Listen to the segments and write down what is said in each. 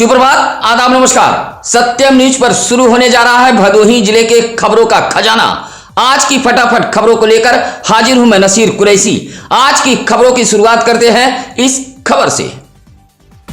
सुप्रभात, आदाब, नमस्कार। सत्यम न्यूज पर शुरू होने जा रहा है भदोही जिले के खबरों का खजाना। आज की फटाफट खबरों को लेकर हाजिर हूं मैं नसीर कुरैशी। आज की खबरों की शुरुआत करते हैं इस खबर से।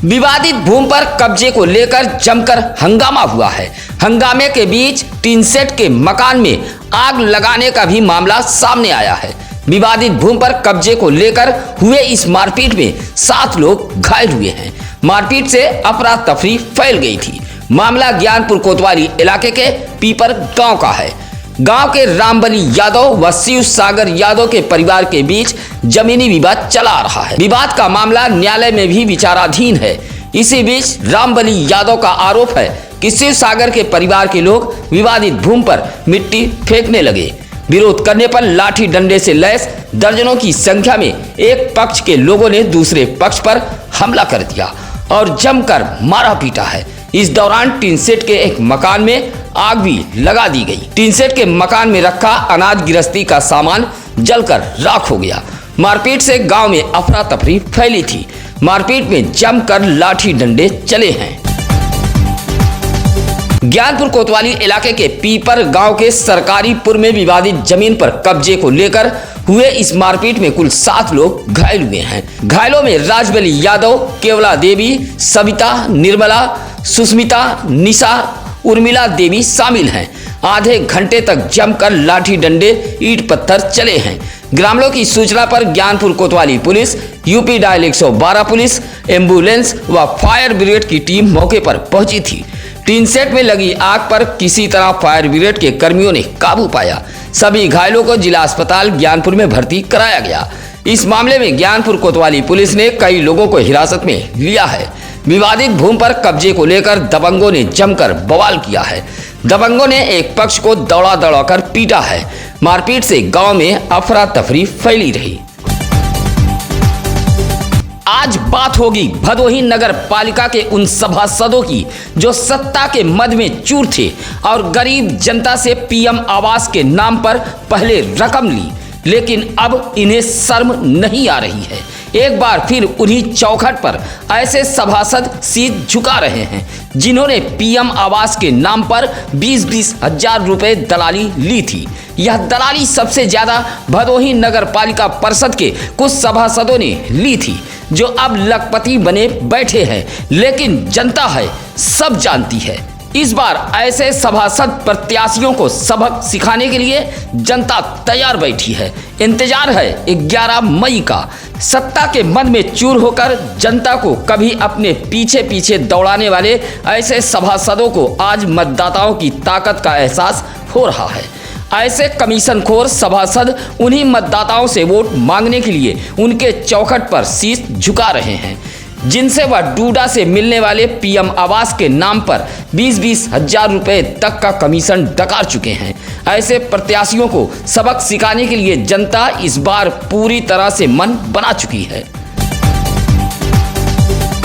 विवादित भूमि पर कब्जे को लेकर जमकर हंगामा हुआ है। हंगामे के बीच टीन सेट के मकान में आग लगाने का भी मामला सामने आया है। विवादित भूमि पर कब्जे को लेकर हुए इस मारपीट में 7 लोग घायल हुए हैं। मारपीट से अफरा तफरी फैल गई थी। मामला ज्ञानपुर कोतवाली इलाके के पीपर गांव का है। गांव के रामबली यादव व शिव सागर यादव के परिवार के बीच जमीनी विवाद चला आ रहा है। विवाद का मामला न्यायालय में भी विचाराधीन है। इसी बीच रामबली यादव का आरोप है कि शिव सागर के परिवार के लोग विवादित भूमि पर मिट्टी फेंकने लगे। विरोध करने पर लाठी डंडे से लैस दर्जनों की संख्या में एक पक्ष के लोगों ने दूसरे पक्ष पर हमला कर दिया और जमकर मारा पीटा है। इस दौरान टीन सेट के एक मकान में आग भी लगा दी गई। टीन सेट के मकान में रखा अनाज गिरस्ती का सामान जलकर राख हो गया। मारपीट से गांव में अफरा तफरी फैली थी। मारपीट में जमकर लाठी डंडे चले हैं। ज्ञानपुर कोतवाली इलाके के पीपर गांव के सरकारी पुर में विवादित जमीन पर कब्जे को लेकर हुए इस मारपीट में कुल 7 लोग घायल हुए हैं। घायलों में राजबली यादव, केवला देवी, सविता, निर्मला, सुस्मिता, निशा, उर्मिला देवी शामिल हैं। आधे घंटे तक जमकर लाठी डंडे ईंट पत्थर चले हैं। ग्रामीणों की सूचना पर ज्ञानपुर कोतवाली police, UP dial 112 police, ambulance व फायर ब्रिगेड की टीम मौके पर पहुंची थी। टीन सेट में लगी आग पर किसी तरह फायर ब्रिगेड के कर्मियों ने काबू पाया। सभी घायलों को जिला अस्पताल ज्ञानपुर में भर्ती कराया गया। इस मामले में ज्ञानपुर कोतवाली पुलिस ने कई लोगों को हिरासत में लिया है। विवादित भूमि पर कब्जे को लेकर दबंगों ने जमकर बवाल किया है। दबंगों ने एक पक्ष को दौड़ा दौड़ाकर पीटा है। मारपीट से गांव में अफरा तफरी फैली रही। आज बात होगी भदोही नगर पालिका के उन सभासदों की जो सत्ता के मद में चूर थे और गरीब जनता से पीएम आवास के नाम पर पहले रकम ली, लेकिन अब इन्हें शर्म नहीं आ रही है। एक बार फिर उन्हीं चौखट पर ऐसे सभासद शीश झुका रहे हैं जिन्होंने पीएम आवास के नाम पर 20-20 हजार रुपए दलाली ली थी। यह दलाली सबसे ज्यादा भदोही नगर पालिका परिषद के कुछ सभासदों ने ली थी, जो अब लखपति बने बैठे हैं, लेकिन जनता है सब जानती है। इस बार ऐसे सभासद प्रत्याशियों को सबक सिखाने के लिए जनता तैयार बैठी है। इंतजार है 11 मई का। सत्ता के मन में चूर होकर जनता को कभी अपने पीछे पीछे दौड़ाने वाले ऐसे सभासदों को आज मतदाताओं की ताकत का एहसास हो रहा है। ऐसे कमीशनखोर सभासद उन्हीं मतदाताओं से वोट मांगने के लिए उनके चौखट पर शीश झुका रहे हैं, जिनसे वह डूडा से मिलने वाले पीएम आवास के नाम पर 20-20 हजार रुपए तक का कमीशन डकार चुके हैं। ऐसे प्रत्याशियों को सबक सिखाने के लिए जनता इस बार पूरी तरह से मन बना चुकी है।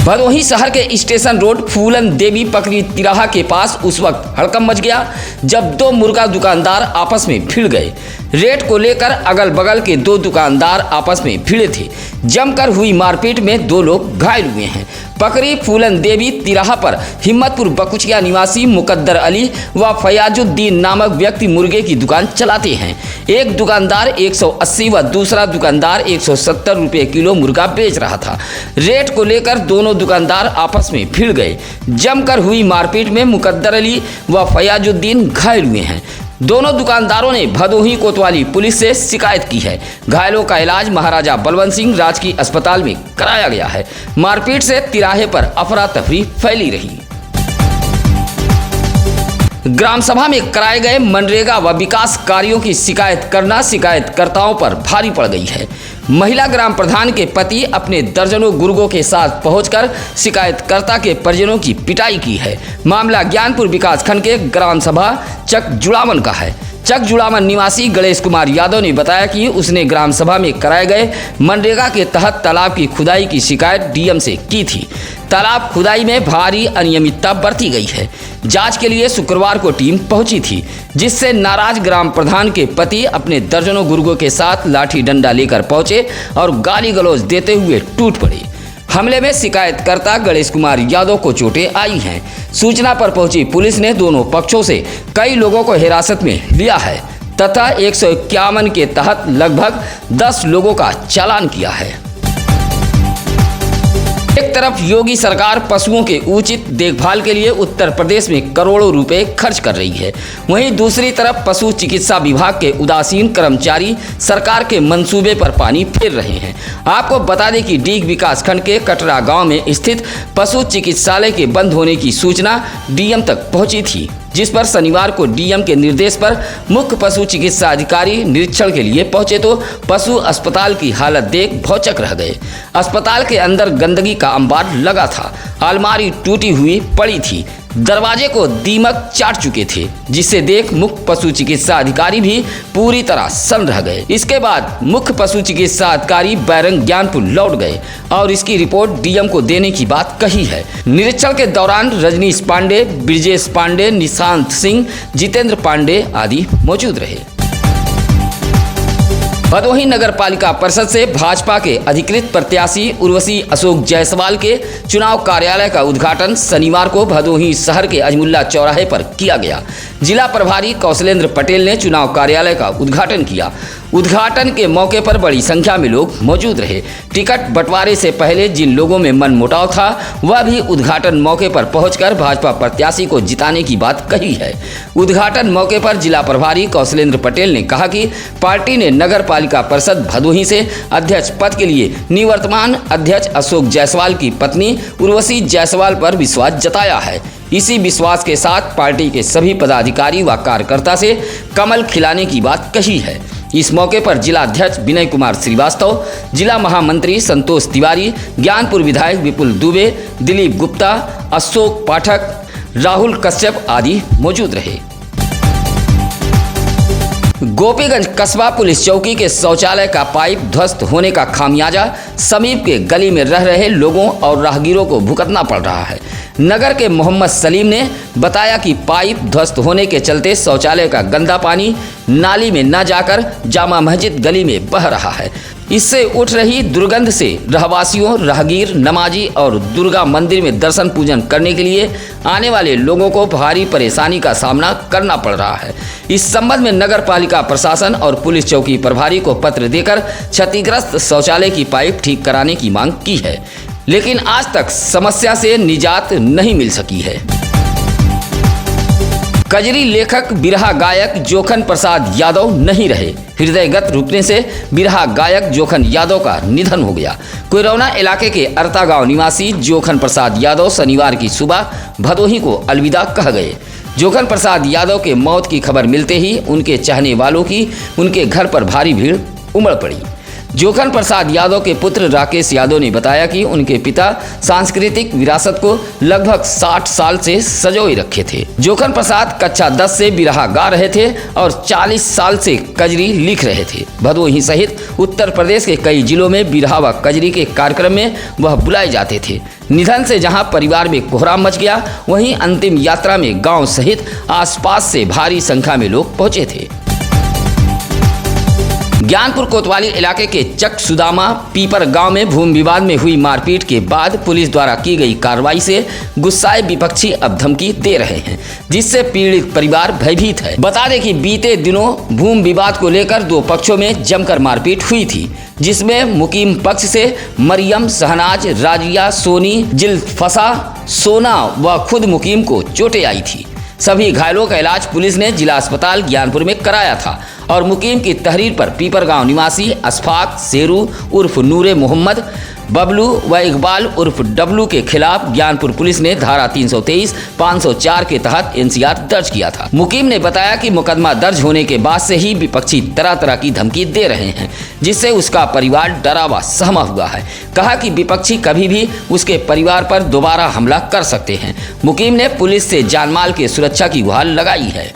भदोही शहर के स्टेशन रोड फूलन देवी पकड़ी तिराहा के पास उस वक्त हड़कंप मच गया जब 2 मुर्गा दुकानदार आपस में भिड़ गए। रेट को लेकर अगल बगल के 2 दुकानदार आपस में भिड़े थे। जमकर हुई मारपीट में 2 लोग घायल हुए हैं। पकड़ी फूलन देवी तिराहा पर हिम्मतपुर बकुचिया निवासी मुकद्दर अली व फयाजुद्दीन नामक व्यक्ति मुर्गे की दुकान चलाते हैं। एक दुकानदार 180 व दूसरा दुकानदार 170 रुपये किलो मुर्गा बेच रहा था। रेट को लेकर दोनों दुकानदार आपस में भिड़ गए। जमकर हुई मारपीट में मुकद्दर अली व फयाजुद्दीन घायल हुए हैं। दोनों दुकानदारों ने भदोही कोतवाली पुलिस से शिकायत की है। घायलों का इलाज महाराजा बलवंत सिंह राजकीय अस्पताल में कराया गया है। मारपीट से तिराहे पर अफरा तफरी फैली रही। ग्राम सभा में कराए गए मनरेगा व विकास कार्यों की शिकायत करना शिकायतकर्ताओं पर भारी पड़ गई है। महिला ग्राम प्रधान के पति अपने दर्जनों गुर्गों के साथ पहुंचकर शिकायतकर्ता के परिजनों की पिटाई की है। मामला ज्ञानपुर विकासखंड के ग्राम सभा चक जुड़ावन का है। चक जुड़ावन निवासी गणेश कुमार यादव ने बताया कि उसने ग्राम सभा में कराए गए मनरेगा के तहत तालाब की खुदाई की शिकायत डीएम से की थी। तालाब खुदाई में भारी अनियमितता बरती गई है। जांच के लिए शुक्रवार को टीम पहुंची थी, जिससे नाराज ग्राम प्रधान के पति अपने दर्जनों गुर्गों के साथ लाठी डंडा लेकर पहुंचे और गाली गलौज देते हुए टूट पड़े। हमले में शिकायतकर्ता गणेश कुमार यादव को चोटें आई हैं। सूचना पर पहुंची पुलिस ने दोनों पक्षों से कई लोगों को हिरासत में लिया है तथा 151 के तहत लगभग 10 लोगों का चालान किया है। एक तरफ योगी सरकार पशुओं के उचित देखभाल के लिए उत्तर प्रदेश में करोड़ों रुपए खर्च कर रही है, वहीं दूसरी तरफ पशु चिकित्सा विभाग के उदासीन कर्मचारी सरकार के मंसूबे पर पानी फेर रहे हैं। आपको बता दें कि डीग विकासखंड के कटरा गांव में स्थित पशु चिकित्सालय के बंद होने की सूचना डीएम तक पहुंची थी, जिस पर शनिवार को डीएम के निर्देश पर मुख्य पशु चिकित्सा अधिकारी निरीक्षण के लिए पहुंचे तो पशु अस्पताल की हालत देख भौचक रह गए। अस्पताल के अंदर गंदगी का अंबार लगा था, अलमारी टूटी हुई पड़ी थी, दरवाजे को दीमक चाट चुके थे, जिसे देख मुख्य पशु चिकित्सा अधिकारी भी पूरी तरह सन्न रह गए। इसके बाद मुख्य पशु चिकित्सा अधिकारी बैरंग ज्ञानपुर लौट गए और इसकी रिपोर्ट डीएम को देने की बात कही है। निरीक्षण के दौरान रजनीश पांडे, ब्रिजेश पांडे, निशांत सिंह, जितेंद्र पांडे आदि मौजूद रहे। भदोही नगर पालिका परिषद से भाजपा के अधिकृत प्रत्याशी उर्वशी अशोक जायसवाल के चुनाव कार्यालय का उद्घाटन शनिवार को भदोही शहर के अजमुल्ला चौराहे पर किया गया। जिला प्रभारी कौशलेंद्र पटेल ने चुनाव कार्यालय का उद्घाटन किया। उद्घाटन के मौके पर बड़ी संख्या में लोग मौजूद रहे। टिकट बंटवारे से पहले जिन लोगों में मनमुटाव था वह भी उद्घाटन मौके पर पहुंचकर भाजपा प्रत्याशी को जिताने की बात कही है। उद्घाटन मौके पर जिला प्रभारी कौशलेंद्र पटेल ने कहा कि पार्टी ने नगर पालिका परिषद भदोही से अध्यक्ष पद के लिए निवर्तमान अध्यक्ष अशोक जायसवाल की पत्नी उर्वशी जायसवाल पर विश्वास जताया है। इसी विश्वास के साथ पार्टी के सभी पदाधिकारी व कार्यकर्ता से कमल खिलाने की बात कही है। इस मौके पर जिला अध्यक्ष विनय कुमार श्रीवास्तव, जिला महामंत्री संतोष तिवारी, ज्ञानपुर विधायक विपुल दुबे, दिलीप गुप्ता, अशोक पाठक, राहुल कश्यप आदि मौजूद रहे। गोपीगंज कस्बा पुलिस चौकी के शौचालय का पाइप ध्वस्त होने का खामियाजा समीप के गली में रह रहे लोगों और राहगीरों को भुगतना पड़ रहा है। नगर के मोहम्मद सलीम ने बताया कि पाइप ध्वस्त होने के चलते शौचालय का गंदा पानी नाली में न जाकर जामा मस्जिद गली में बह रहा है। इससे उठ रही दुर्गंध से रहवासियों, राहगीर, नमाजी और दुर्गा मंदिर में दर्शन पूजन करने के लिए आने वाले लोगों को भारी परेशानी का सामना करना पड़ रहा है। इस संबंध में नगर पालिका प्रशासन और पुलिस चौकी प्रभारी को पत्र देकर क्षतिग्रस्त शौचालय की पाइप ठीक कराने की मांग की है, लेकिन आज तक समस्या से निजात नहीं मिल सकी है। कजरी लेखक बिरहा गायक जोखन प्रसाद यादव नहीं रहे। हृदयगत रुकने से बिरहा गायक जोखन यादव का निधन हो गया। कोयरौना इलाके के अरता गांव निवासी जोखन प्रसाद यादव शनिवार की सुबह भदोही को अलविदा कह गए। जोखन प्रसाद यादव के मौत की खबर मिलते ही उनके चाहने वालों की उनके घर पर भारी भीड़ उमड़ पड़ी। जोखन प्रसाद यादव के पुत्र राकेश यादव ने बताया कि उनके पिता सांस्कृतिक विरासत को लगभग 60 साल से संजोए रखे थे। जोखन प्रसाद कक्षा 10 से बिरहा गा रहे थे और 40 साल से कजरी लिख रहे थे। भदोही सहित उत्तर प्रदेश के कई जिलों में बिरहा व कजरी के कार्यक्रम में वह बुलाए जाते थे। निधन से जहां परिवार में कोहराम मच गया, वहीं अंतिम यात्रा में गाँव सहित आसपास से भारी संख्या में लोग पहुंचे थे। ज्ञानपुर कोतवाली इलाके के चक सुदामा पीपर गांव में भूमि विवाद में हुई मारपीट के बाद पुलिस द्वारा की गई कार्रवाई से गुस्साए विपक्षी अब धमकी दे रहे हैं, जिससे पीड़ित परिवार भयभीत है। बता दें कि बीते दिनों भूमि विवाद को लेकर दो पक्षों में जमकर मारपीट हुई थी, जिसमें मुकीम पक्ष से मरियम, शहनाज, राजिया, सोनी, जिल्फसा, सोना व खुद मुकीम को चोटें आई थी। सभी घायलों का इलाज पुलिस ने जिला अस्पताल ज्ञानपुर में कराया था और मुकीम की तहरीर पर पीपर गांव निवासी अशफाक शेरू उर्फ नूरे मोहम्मद, बबलू व इकबाल उर्फ डब्लू के खिलाफ ज्ञानपुर पुलिस ने धारा 323, 504 के तहत एनसीआर दर्ज किया था। मुकीम ने बताया कि मुकदमा दर्ज होने के बाद से ही विपक्षी तरह तरह की धमकी दे रहे हैं, जिससे उसका परिवार डरा व सहमा हुआ है। कहा कि विपक्षी कभी भी उसके परिवार पर दोबारा हमला कर सकते हैं। मुकीम ने पुलिस से जानमाल की सुरक्षा की गुहार लगाई है।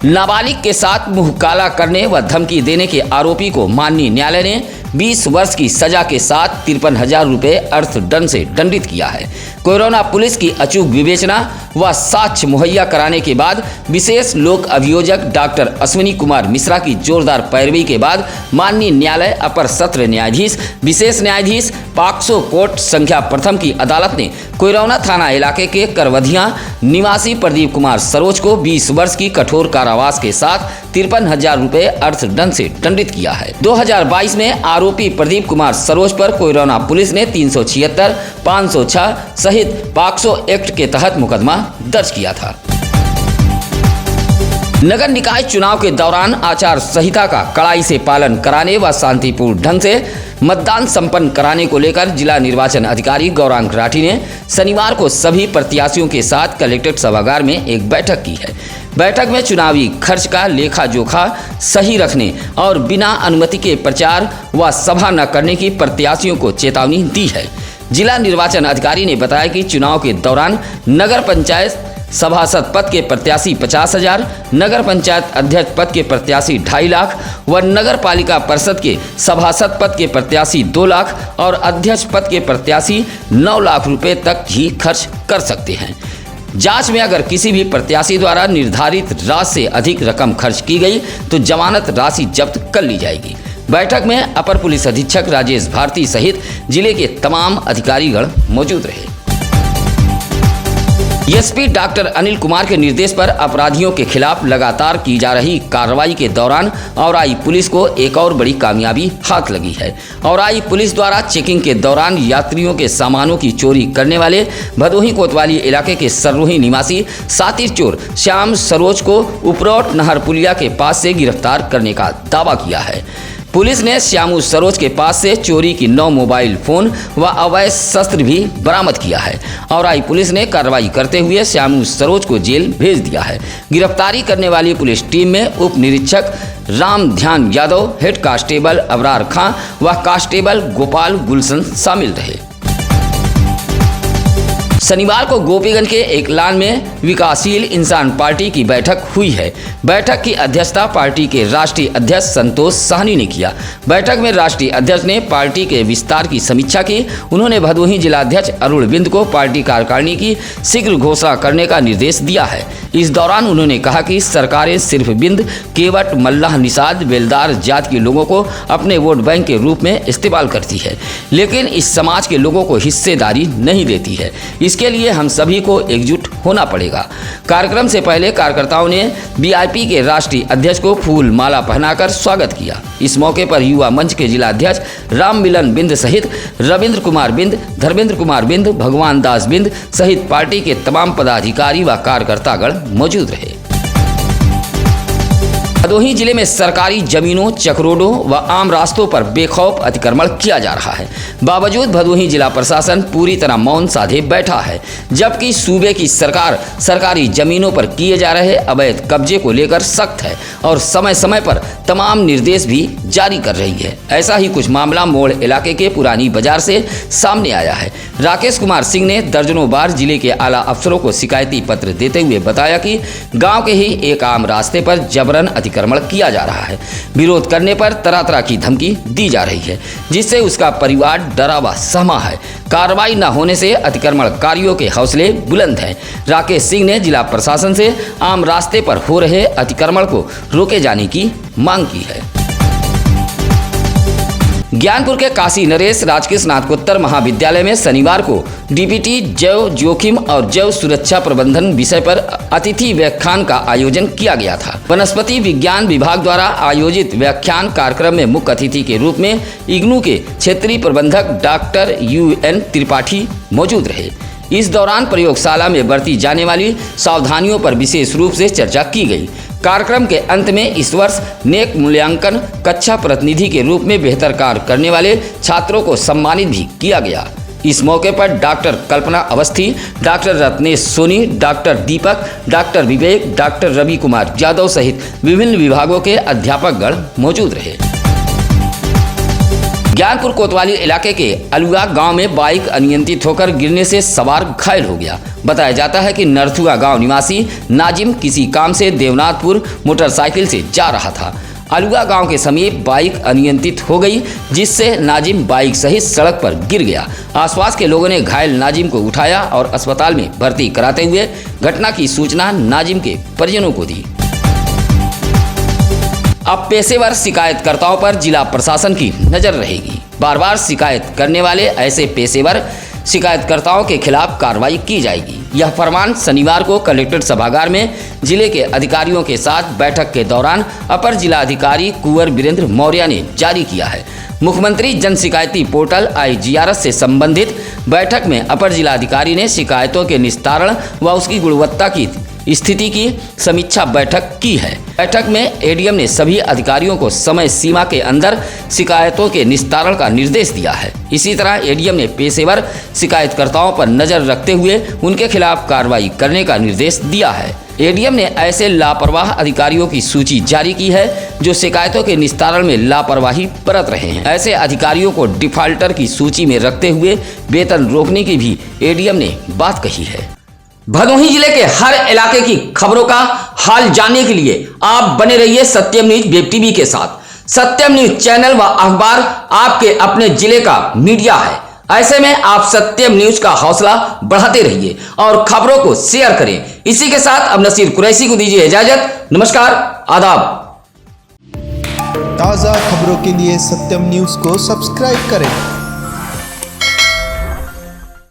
नाबालिग के साथ मुंह काला करने व धमकी देने के आरोपी को माननीय न्यायालय ने 20 वर्ष की सजा के साथ 53,000 रुपये अर्थदंड से दंडित किया है। कोरोना पुलिस की अचूक विवेचना व साक्ष्य मुहैया कराने के बाद विशेष लोक अभियोजक डॉक्टर अश्विनी कुमार मिश्रा की जोरदार पैरवी के बाद माननीय न्यायालय अपर सत्र न्यायाधीश विशेष न्यायाधीश पॉक्सो कोर्ट संख्या प्रथम की अदालत ने कोइरौना थाना इलाके के करवधिया निवासी प्रदीप कुमार सरोज को 20 वर्ष की कठोर कारावास के साथ 53,000 रुपए अर्थदंड से दंडित किया है। 2022 में आरोपी प्रदीप कुमार सरोज पर कोइरौना पुलिस ने 376, 506 सहित पॉक्सो एक्ट के तहत मुकदमा दर्ज किया था। नगर निकाय चुनाव के दौरान आचार संहिता का कड़ाई से पालन कराने व शांतिपूर्ण ढंग से मतदान संपन्न कराने को लेकर जिला निर्वाचन अधिकारी गौरांग राठी ने शनिवार को सभी प्रत्याशियों के साथ कलेक्ट्रेट सभागार में एक बैठक की है। बैठक में चुनावी खर्च का लेखा जोखा सही रखने और बिना अनुमति के प्रचार व सभा न करने की प्रत्याशियों को चेतावनी दी है। जिला निर्वाचन अधिकारी ने बताया कि चुनाव के दौरान नगर पंचायत सभासद पद के प्रत्याशी 50,000, नगर पंचायत अध्यक्ष पद के प्रत्याशी 2.5 लाख व नगर पालिका परिषद के सभासद पद के प्रत्याशी 2 लाख और अध्यक्ष पद के प्रत्याशी 9 लाख रुपए तक ही खर्च कर सकते हैं। जांच में अगर किसी भी प्रत्याशी द्वारा निर्धारित राशि से अधिक रकम खर्च की गई तो जमानत राशि जब्त कर ली जाएगी। बैठक में अपर पुलिस अधीक्षक राजेश भारती सहित जिले के तमाम अधिकारीगण मौजूद रहे। एसपी डॉक्टर अनिल कुमार के निर्देश पर अपराधियों के खिलाफ लगातार की जा रही कार्रवाई के दौरान औराई पुलिस को एक और बड़ी कामयाबी हाथ लगी है। औराई पुलिस द्वारा चेकिंग के दौरान यात्रियों के सामानों की चोरी करने वाले भदोही कोतवाली इलाके के सर्रोही निवासी सातिर चोर श्याम सरोज को उपरोट नहर पुलिया के पास से गिरफ्तार करने का दावा किया है। पुलिस ने श्यामू सरोज के पास से चोरी की 9 मोबाइल फोन व अवैध शस्त्र भी बरामद किया है। औराई पुलिस ने कार्रवाई करते हुए श्यामू सरोज को जेल भेज दिया है। गिरफ्तारी करने वाली पुलिस टीम में उप निरीक्षक राम ध्यान यादव, हेड कांस्टेबल अबरार खां व कांस्टेबल गोपाल गुलशन शामिल रहे। शनिवार को गोपीगंज के एक लान में विकासशील इंसान पार्टी की बैठक हुई है। बैठक की अध्यक्षता पार्टी के राष्ट्रीय अध्यक्ष संतोष साहनी ने किया। बैठक में राष्ट्रीय अध्यक्ष ने पार्टी के विस्तार की समीक्षा की। उन्होंने भदोही जिलाध्यक्ष अरुण बिंद को पार्टी कार्यकारिणी की शीघ्र घोषणा करने का निर्देश दिया है। इस दौरान उन्होंने कहा कि सरकारें सिर्फ बिंद, केवट, मल्लाह, निषाद, बेलदार जात के लोगों को अपने वोट बैंक के रूप में इस्तेमाल करती है, लेकिन इस समाज के लोगों को हिस्सेदारी नहीं देती है। इसके लिए हम सभी को एकजुट होना पड़ेगा। कार्यक्रम से पहले कार्यकर्ताओं ने वीआईपी के राष्ट्रीय अध्यक्ष को फूल माला पहनाकर स्वागत किया। इस मौके पर युवा मंच के जिलाध्यक्ष राम मिलन बिंद सहित रविंद्र कुमार बिंद, धर्मेंद्र कुमार बिंद, भगवान दास बिंद सहित पार्टी के तमाम पदाधिकारी व कार्यकर्तागण मौजूद रहे। भदोही जिले में सरकारी जमीनों, चकरोडों व आम रास्तों पर बेखौफ अतिक्रमण किया जा रहा है। बावजूद भदोही जिला प्रशासन पूरी तरह मौन साधे बैठा है, जबकि सूबे की सरकार सरकारी जमीनों पर किए जा रहे अवैध कब्जे को लेकर सख्त है और समय समय पर तमाम निर्देश भी जारी कर रही है। ऐसा ही कुछ मामला मोड़ इलाके के पुरानी बाजार से सामने आया है। राकेश कुमार सिंह ने दर्जनों बार जिले के आला अफसरों को शिकायती पत्र देते हुए बताया कि गाँव के ही एक आम रास्ते पर जबरन अतिक्रमण किया जा रहा है। विरोध करने पर तरह तरह की धमकी दी जा रही है, जिससे उसका परिवार डरा व सहमा है। कार्रवाई न होने से अतिक्रमणकारियों के हौसले बुलंद हैं। राकेश सिंह ने जिला प्रशासन से आम रास्ते पर हो रहे अतिक्रमण को रोके जाने की मांग की है। ज्ञानपुर के काशी नरेश राजकीय स्नातकोत्तर महाविद्यालय में शनिवार को डीबीटी जैव जोखिम और जैव सुरक्षा प्रबंधन विषय पर अतिथि व्याख्यान का आयोजन किया गया था। वनस्पति विज्ञान विभाग द्वारा आयोजित व्याख्यान कार्यक्रम में मुख्य अतिथि के रूप में इग्नू के क्षेत्रीय प्रबंधक डॉक्टर UN त्रिपाठी मौजूद रहे। इस दौरान प्रयोगशाला में बरती जाने वाली सावधानियों पर विशेष रूप से चर्चा की गई। कार्यक्रम के अंत में इस वर्ष नेक मूल्यांकन कक्षा प्रतिनिधि के रूप में बेहतर कार्य करने वाले छात्रों को सम्मानित भी किया गया। इस मौके पर डॉक्टर कल्पना अवस्थी, डॉक्टर रत्नेश सोनी, डॉक्टर दीपक, डॉक्टर विवेक, डॉक्टर रवि कुमार यादव सहित विभिन्न विभागों के अध्यापकगण मौजूद रहे। ज्ञानपुर कोतवाली इलाके के अलुआ गांव में बाइक अनियंत्रित होकर गिरने से सवार घायल हो गया। बताया जाता है कि नरथुआ गांव निवासी नाजिम किसी काम से देवनाथपुर मोटरसाइकिल से जा रहा था। अलुआ गांव के समीप बाइक अनियंत्रित हो गई, जिससे नाजिम बाइक सहित सड़क पर गिर गया। आसपास के लोगों ने घायल नाजिम को उठाया और अस्पताल में भर्ती कराते हुए घटना की सूचना नाजिम के परिजनों को दी। अब पेशेवर शिकायतकर्ताओं पर जिला प्रशासन की नजर रहेगी। बार बार शिकायत करने वाले ऐसे पेशेवर शिकायतकर्ताओं के खिलाफ कार्रवाई की जाएगी। यह फरमान शनिवार को कलेक्ट्रेट सभागार में जिले के अधिकारियों के साथ बैठक के दौरान अपर जिलाधिकारी कुंवर वीरेंद्र मौर्य ने जारी किया है। मुख्यमंत्री जन शिकायती पोर्टल IGRS से संबंधित बैठक में अपर जिलाधिकारी ने शिकायतों के निस्तारण व उसकी गुणवत्ता की स्थिति की समीक्षा बैठक की है। बैठक में ADM ने सभी अधिकारियों को समय सीमा के अंदर शिकायतों के निस्तारण का निर्देश दिया है। इसी तरह ADM ने पेशेवर शिकायतकर्ताओं पर नजर रखते हुए उनके खिलाफ कार्रवाई करने का निर्देश दिया है। ADM ने ऐसे लापरवाह अधिकारियों की सूची जारी की है जो शिकायतों के निस्तारण में लापरवाही बरत रहे हैं। ऐसे अधिकारियों को डिफाल्टर की सूची में रखते हुए वेतन रोकने की भी ADM ने बात कही है। भदोही जिले के हर इलाके की खबरों का हाल जानने के लिए आप बने रहिए सत्यम न्यूज वेब टीवी के साथ। सत्यम न्यूज चैनल व अखबार आपके अपने जिले का मीडिया है। ऐसे में आप सत्यम न्यूज का हौसला बढ़ाते रहिए और खबरों को शेयर करें। इसी के साथ अब नसीर कुरैशी को दीजिए इजाजत। नमस्कार, आदाब। ताज़ा खबरों के लिए सत्यम न्यूज को सब्सक्राइब करें।